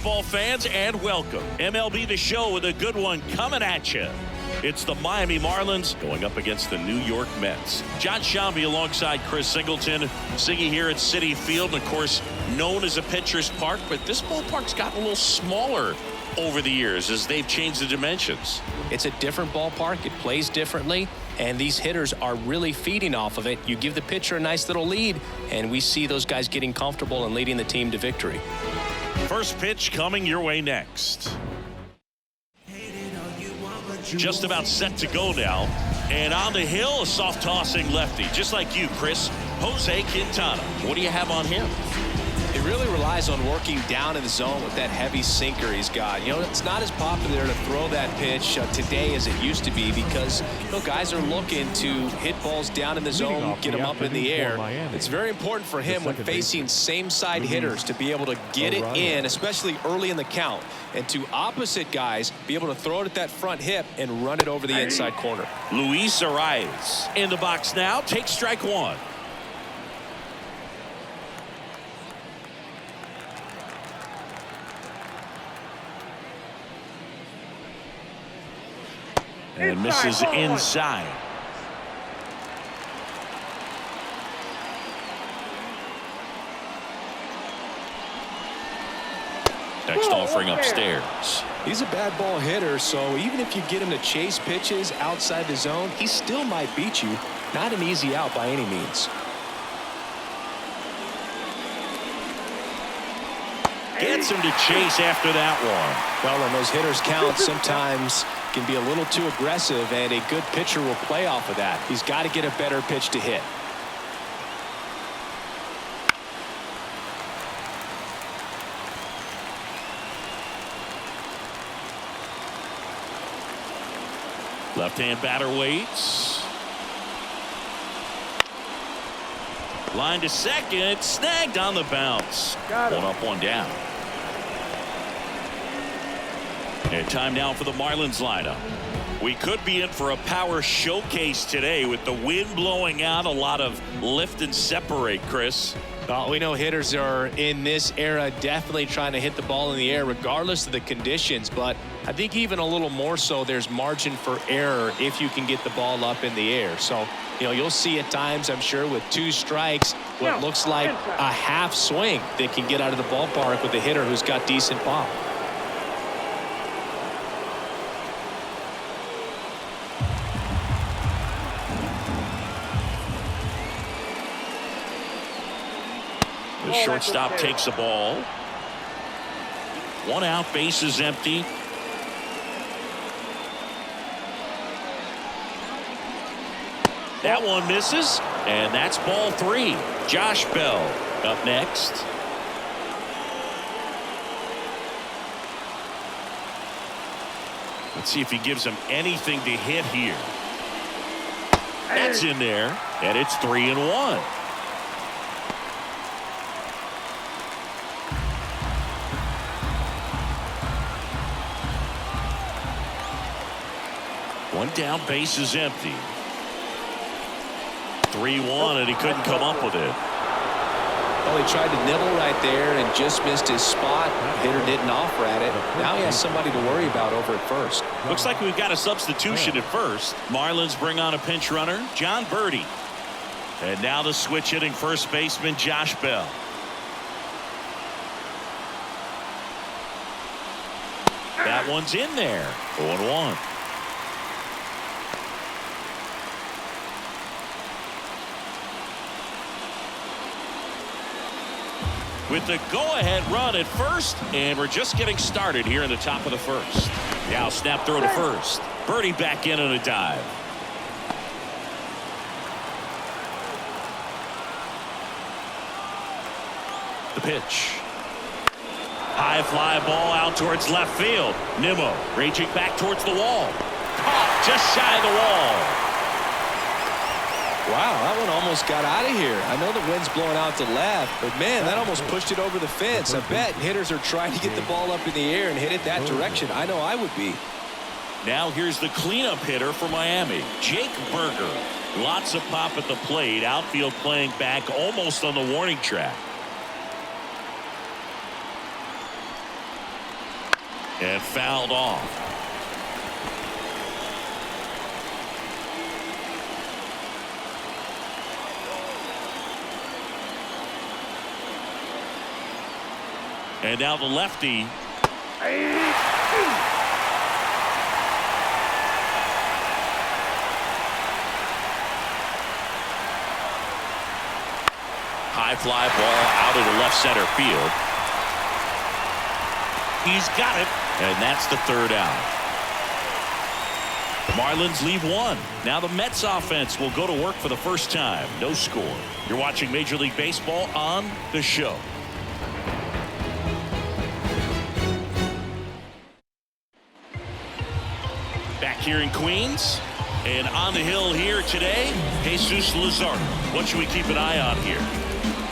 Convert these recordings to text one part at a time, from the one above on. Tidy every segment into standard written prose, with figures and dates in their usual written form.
baseball fans, and welcome. MLB The Show with a good one coming at you. It's the Miami Marlins going up against the New York Mets. John Shambi alongside Chris Singleton. Siggy here at Citi Field, and of course, known as a pitcher's park, but this ballpark's gotten a little smaller over the years as they've changed the dimensions. It's a different ballpark. It plays differently, and these hitters are really feeding off of it. You give the pitcher a nice little lead, and we see those guys getting comfortable and leading the team to victory. First pitch coming your way next. Just about set to go now. And on the hill, a soft tossing lefty. Just like you, Chris. Jose Quintana. What do you have on him? He really relies on working down in the zone with that heavy sinker he's got. You know, it's not as popular to throw that pitch today as it used to be because, you know, guys are looking to hit balls down in the zone, get them up in the air. It's very important for him when facing same-side hitters to be able to get it in, especially early in the count, and to opposite guys be able to throw it at that front hip and run it over the inside corner. Luis Arias in the box now. Takes strike one. And misses inside. Next offering upstairs. He's a bad ball hitter, so even if you get him to chase pitches outside the zone, he still might beat you. Not an easy out by any means. Gets him to chase after that one. Well, and those hitters count sometimes can be a little too aggressive, and a good pitcher will play off of that. He's got to get a better pitch to hit. Left-hand batter waits. Line to second. Snagged on the bounce. One up, one down. And time now for the Marlins lineup. We could be in for a power showcase today with the wind blowing out. A lot of lift and separate, Chris. Well, we know hitters are in this era definitely trying to hit the ball in the air regardless of the conditions, but I think even a little more so there's margin for error if you can get the ball up in the air. So, you know, you'll see at times, I'm sure, with two strikes, what looks like a half swing that can get out of the ballpark with a hitter who's got decent pop. The shortstop takes the ball. One out, base is empty. That one misses, and that's ball three. Josh Bell up next. Let's see if he gives him anything to hit here. That's in there, and it's 3-1. One down, base is empty. 3-1, and he couldn't come up with it. Well, he tried to nibble right there and just missed his spot. Hitter didn't offer at it. Now he has somebody to worry about over at first. Looks like we've got a substitution at first. Marlins bring on a pinch runner, John Birdie. And now the switch hitting first baseman, Josh Bell. That one's in there. 0-1. With the go-ahead run at first, and we're just getting started here in the top of the first. Now snap throw to first. Birdie back in on a dive. The pitch. High fly ball out towards left field. Nimmo reaching back towards the wall. Caught just shy of the wall. Wow, that one almost got out of here. I know the wind's blowing out to left, but man, that almost pushed it over the fence. I bet hitters are trying to get the ball up in the air and hit it that direction. I know I would be. Now here's the cleanup hitter for Miami, Jake Berger. Lots of pop at the plate. Outfield playing back almost on the warning track. And fouled off. And now the lefty. High fly ball out of the left center field. He's got it, and that's the third out. The Marlins leave one. Now the Mets offense will go to work for the first time. No score. You're watching Major League Baseball on The Show. Back here in Queens, and on the hill here today, Jesus Luzardo. What should we keep an eye on here?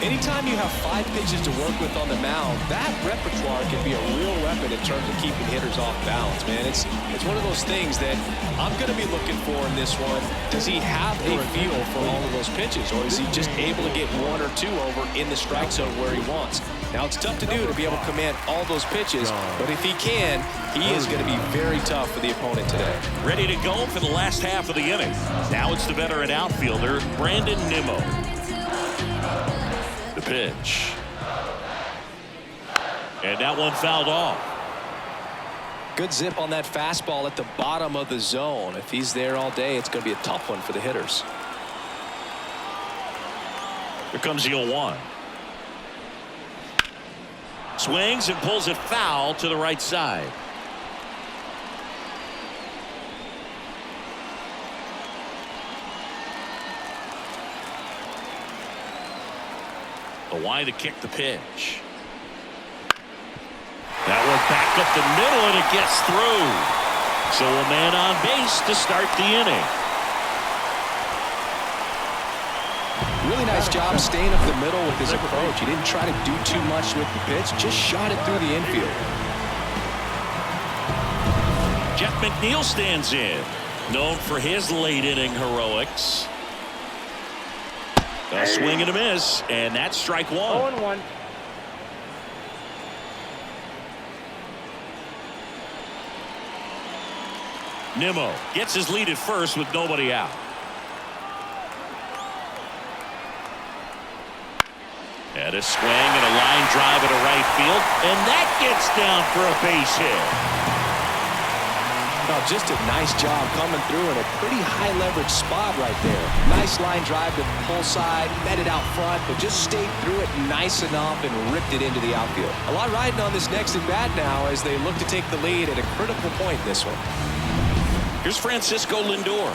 Anytime you have 5 pitches to work with on the mound, that repertoire can be a real weapon in terms of keeping hitters off balance, man. It's one of those things that I'm going to be looking for in this one. Does he have a feel for all of those pitches, or is he just able to get 1 or 2 over in the strike zone where he wants? Now, it's tough to do to be able to command all those pitches, but if he can, he is going to be very tough for the opponent today. Ready to go for the last half of the inning. Now it's the veteran outfielder, Brandon Nimmo. The pitch. And that one fouled off. Good zip on that fastball at the bottom of the zone. If he's there all day, it's going to be a tough one for the hitters. Here comes the 0-1. Swings and pulls it foul to the right side. Kwai to kick the pitch. That one back up the middle, and it gets through. So a man on base to start the inning. Really nice job staying up the middle with his approach. He didn't try to do too much with the pitch, just shot it through the infield. Jeff McNeil stands in, known for his late inning heroics. A swing and a miss, and that's strike 1. 0-1. Nimmo gets his lead at first with nobody out. And a swing and a line drive at a right field, and that gets down for a base hit. Now, just a nice job coming through in a pretty high leverage spot right there. Nice line drive to the pull side, met it out front, but just stayed through it nice enough and ripped it into the outfield. A lot riding on this next at bat now as they look to take the lead at a critical point in this one. Here's Francisco Lindor.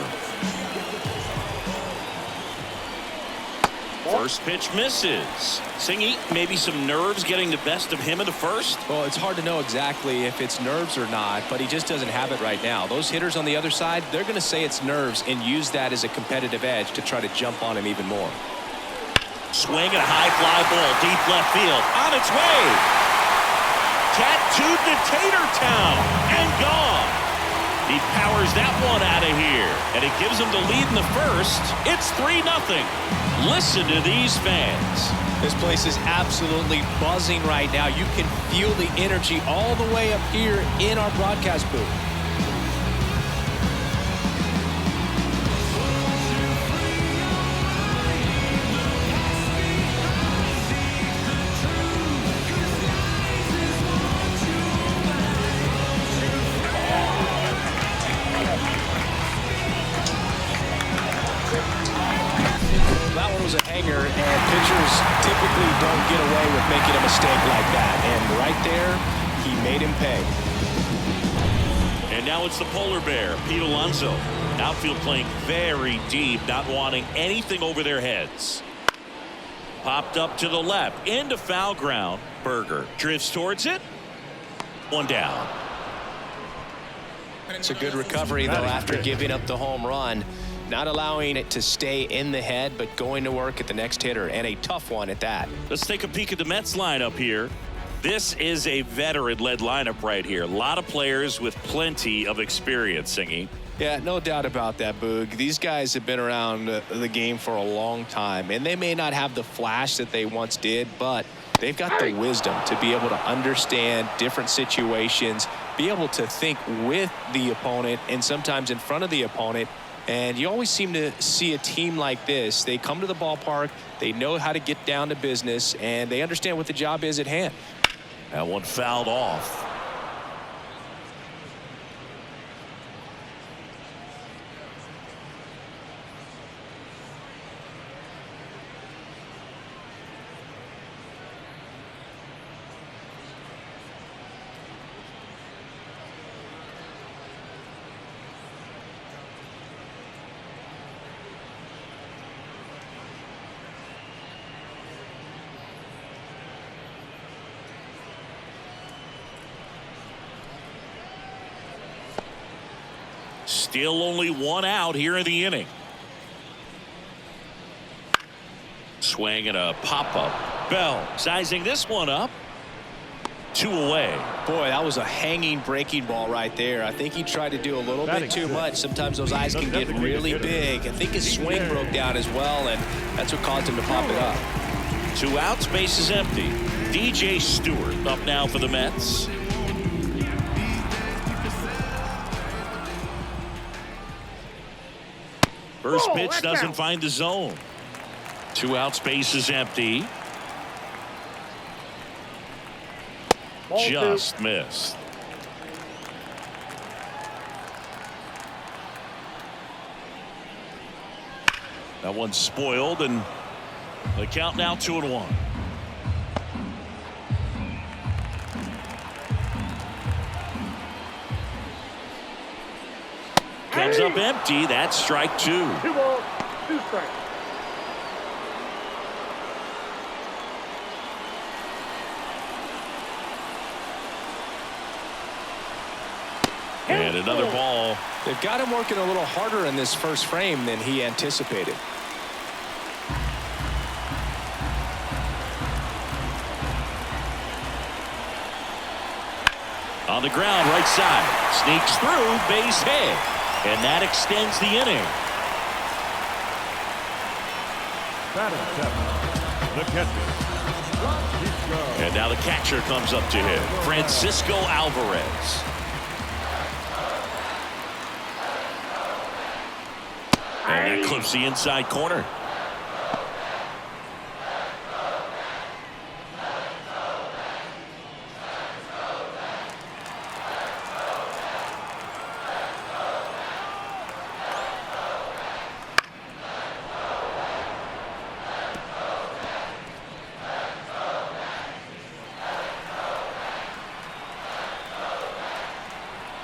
First pitch misses. Singy, maybe some nerves getting the best of him in the first. Well, it's hard to know exactly if it's nerves or not, but he just doesn't have it right now. Those hitters on the other side, they're going to say it's nerves and use that as a competitive edge to try to jump on him even more. Swing and a high fly ball deep left field. On its way. Tattooed to Tater Town and gone. He powers that one out of here, and it gives him the lead in the first. It's 3-0. Listen to these fans. This place is absolutely buzzing right now. You can feel the energy all the way up here in our broadcast booth. A hanger, and pitchers typically don't get away with making a mistake like that, and right there he made him pay. And now it's the polar bear, Pete Alonso. Outfield playing very deep, not wanting anything over their heads. Popped up to the left into foul ground. Berger drifts towards it. One down. It's a good recovery though after giving up the home run. Not allowing it to stay in the head, but going to work at the next hitter, and a tough one at that. Let's take a peek at the Mets lineup here. This is a veteran-led lineup right here. A lot of players with plenty of experience, Singy. Yeah, no doubt about that, Boog. These guys have been around the game for a long time, and they may not have the flash that they once did, but they've got the wisdom to be able to understand different situations, be able to think with the opponent and sometimes in front of the opponent. And you always seem to see a team like this. They come to the ballpark, they know how to get down to business, and they understand what the job is at hand. That one fouled off. Still only one out here in the inning. Swing and a pop-up. Bell sizing this one up. 2 away. Boy, that was a hanging breaking ball right there. I think he tried to do a little bit too much. Sometimes those eyes can get really big. I think his swing broke down as well, and that's what caused him to pop it up. 2 outs, base is empty. DJ Stewart up now for the Mets. First pitch doesn't find the zone. 2 outs, base is empty. Just missed. That one's spoiled, and the count now 2-1. Comes up empty. That's strike 2. 2 balls, 2 strikes. And another ball. They've got him working a little harder in this first frame than he anticipated. On the ground, right side. Sneaks through, base hit. And that extends the inning. The catcher. And now the catcher comes up to him. Francisco Alvarez. And that clips the inside corner.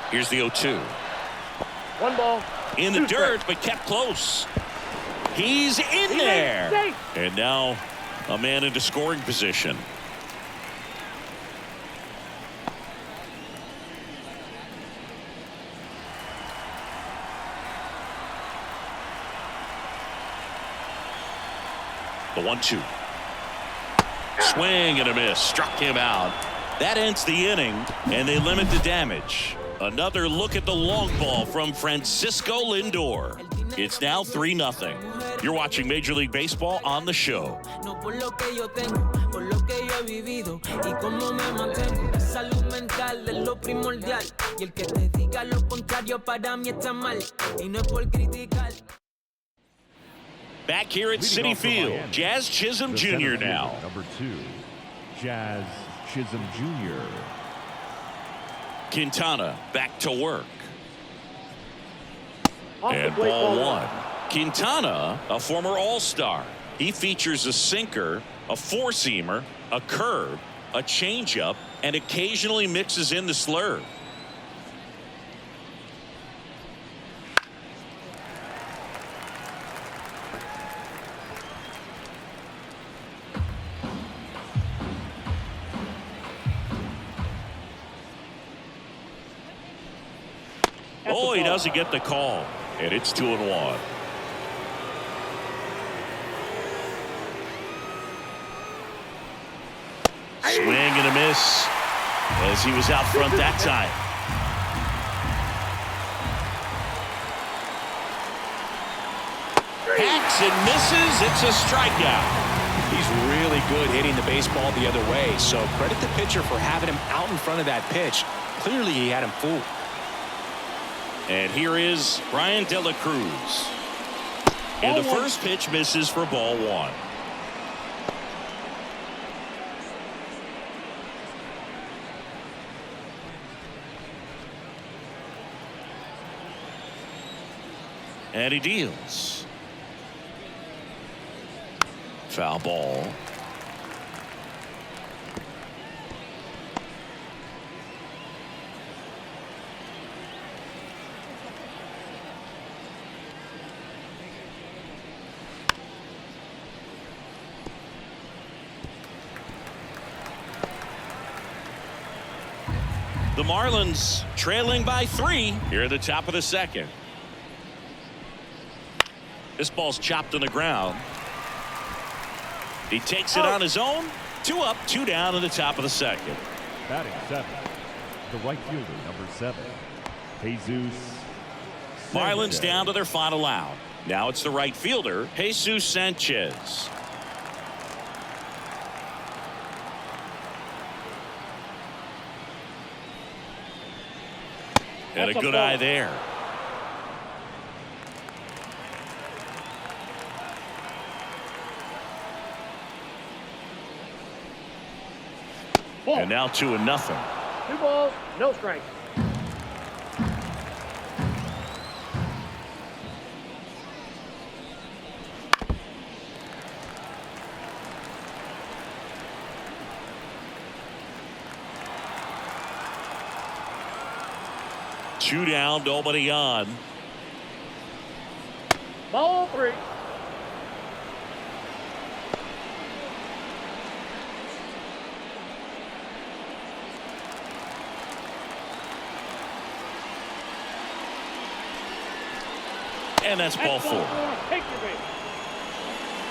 Here's the 0-2. 1 ball. In the dirt, but kept close. He's in there. And now a man into scoring position. The 1-2. Swing and a miss. Struck him out. That ends the inning, and they limit the damage. Another look at the long ball from Francisco Lindor. It's now 3-0. You're watching Major League Baseball on the show. Back here at Citi Field, Jazz Chisholm Jr. now. Number 2, Jazz Chisholm Jr. Quintana back to work. And ball 1. Quintana, a former All-Star. He features a sinker, a four-seamer, a curve, a changeup, and occasionally mixes in the slurve. Oh, he doesn't get the call, and it's 2-1. Swing and a miss as he was out front that time. Hacks and misses. It's a strikeout. He's really good hitting the baseball the other way. So credit the pitcher for having him out in front of that pitch. Clearly he had him fooled. And here is Brian De La Cruz. And the first pitch misses for ball one. And he deals. Foul ball. The Marlins trailing by 3 here at the top of the second. This ball's chopped on the ground. He takes it on his own. 2 up, 2 down in the top of the second. Batting 7, the right fielder, number 7, Jesus. Marlins down to their final out. Now it's the right fielder, Jesus Sanchez. And a good eye there. And now 2-0. 2 balls, no strikes. Two down, nobody on. Ball 3. And that's ball 4. Take your base.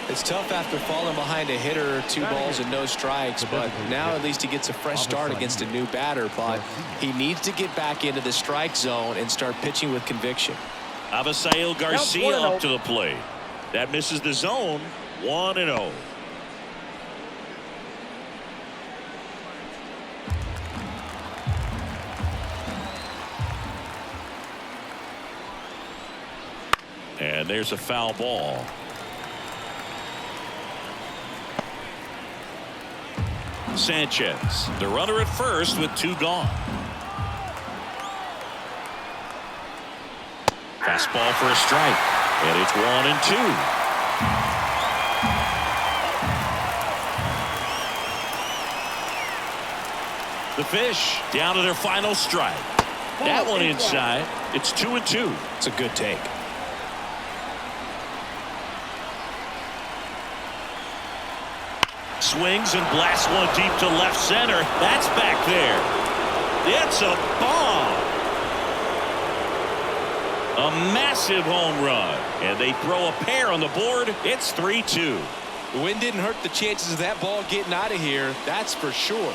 It's tough after falling behind a hitter, 2 balls and no strikes, but now at least he gets a fresh start against a new batter. But he needs to get back into the strike zone and start pitching with conviction. Avisail Garcia up to the plate. That misses the zone. 1-0. And there's a foul ball. Sanchez, the runner at first with 2 gone. Fastball for a strike, and it's 1-2. The Fish down to their final strike. That one inside. It's 2-2. It's a good take. Swings and blasts one deep to left center. That's back there. It's a bomb. A massive home run. And they throw a pair on the board. It's 3-2. The wind didn't hurt the chances of that ball getting out of here. That's for sure.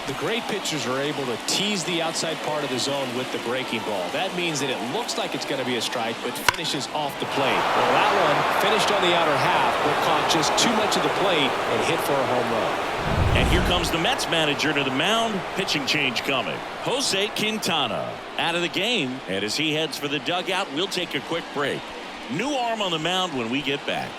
The great pitchers are able to tease the outside part of the zone with the breaking ball. That means that it looks like it's going to be a strike, but finishes off the plate. Well, that one finished on the outer half, but caught just too much of the plate and hit for a home run. And here comes the Mets manager to the mound. Pitching change coming. Jose Quintana out of the game. And as he heads for the dugout, we'll take a quick break. New arm on the mound when we get back.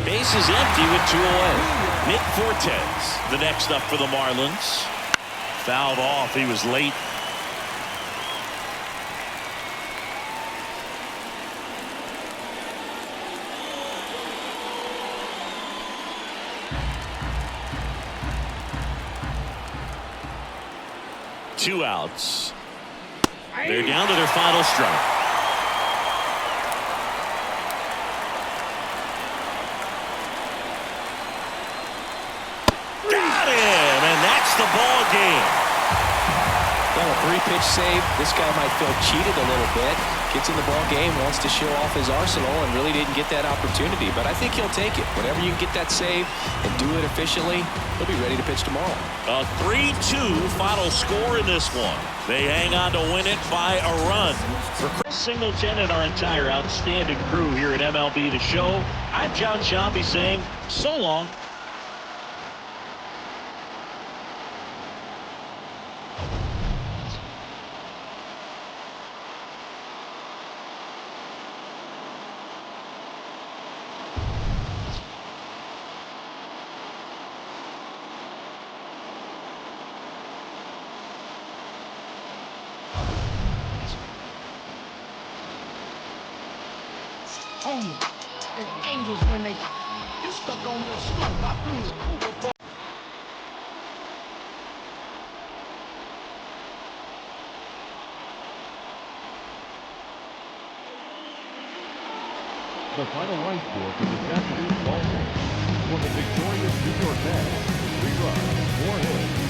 Base is empty with 2 away. Nick Fortes, the next up for the Marlins. Fouled off. He was late. Two outs. They're down to their final strike. Got him, and that's the ball game. Well, a 3-pitch save. This guy might feel cheated a little bit. Gets in the ball game, wants to show off his arsenal, and really didn't get that opportunity. But I think he'll take it. Whenever you can get that save and do it efficiently, he'll be ready to pitch tomorrow. A 3-2 final score in this one. They hang on to win it by a run. For Chris Singleton and our entire outstanding crew here at MLB The Show, I'm John Shambi saying so long. And angels when they get stuck on the slope. I feel The final run score for this afternoon's ball game. For the victorious New York Mets, 3 runs, 4 hits,